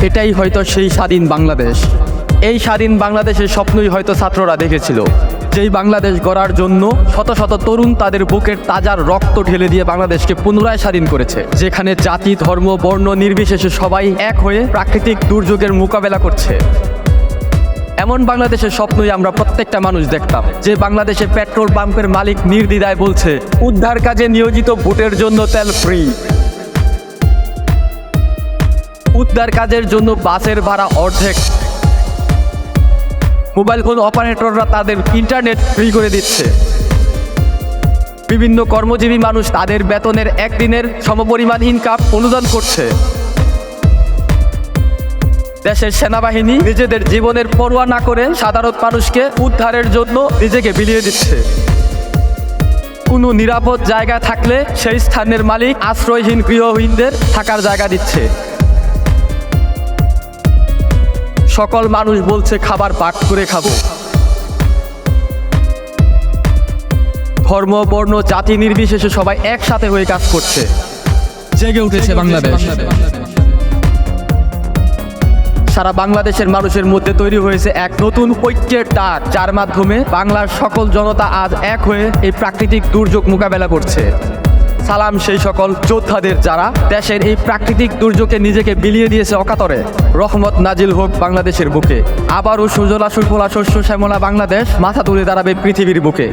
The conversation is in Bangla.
এটাই হয়তো সেই স্বাধীন বাংলাদেশ। এই স্বাধীন বাংলাদেশের স্বপ্নই হয়তো ছাত্ররা দেখেছিল, যেই বাংলাদেশ গড়ার জন্য শত শত তরুণ তাদের বুকের তাজার রক্ত ঢেলে দিয়ে বাংলাদেশকে পুনরায় স্বাধীন করেছে, যেখানে জাতি ধর্ম বর্ণ নির্বিশেষে সবাই এক হয়ে প্রাকৃতিক দুর্যোগের মোকাবেলা করছে। এমন বাংলাদেশের স্বপ্নই আমরা প্রত্যেকটা মানুষ দেখতাম, যে বাংলাদেশে পেট্রোল পাম্পের মালিক নির্দ্বিধায় বলছে উদ্ধার কাজে নিয়োজিত ভোটের জন্য তেল ফ্রি, উদ্ধার কাজের জন্য বাসের ভাড়া অর্ধেক, মোবাইল ফোন অপারেটররা তাদের ইন্টারনেট ফ্রি করে দিচ্ছে, বিভিন্ন কর্মজীবী মানুষ তাদের বেতনের একদিনের সমপরিমাণ ইনকাম অনুদান করছে, দেশের সেনাবাহিনী নিজেদের জীবনের পরোয়া না করে সাধারণ মানুষকে উদ্ধারের জন্য নিজেকে বিলিয়ে দিচ্ছে। কোনো নিরাপদ জায়গা থাকলে সেই স্থানের মালিক আশ্রয়হীন গৃহহীনদের থাকার জায়গা দিচ্ছে। সকল মানুষ বলছে খাবার ভাগ করে খাবো। ধর্ম বর্ণ জাতি নির্বিশেষে সবাই একসাথে হয়ে কাজ করছে। জেগে উঠেছে বাংলাদেশ। সারা বাংলাদেশের মানুষের মধ্যে তৈরি হয়েছে এক নতুন ঐক্যের ডাক, যার মাধ্যমে বাংলার সকল জনতা আজ এক হয়ে এই প্রাকৃতিক দুর্যোগ মোকাবেলা করছে। সালাম সেই সকল যোদ্ধাদের যারা দেশের এই প্রাকৃতিক দুর্যোগে নিজেকে বিলিয়ে দিয়েছে অকাতরে। রহমত নাজিল হোক বাংলাদেশের বুকে, আবারও সুজলা সুফলা শস্য শ্যামলা বাংলাদেশ মাথা তুলে দাঁড়াবে পৃথিবীর বুকে।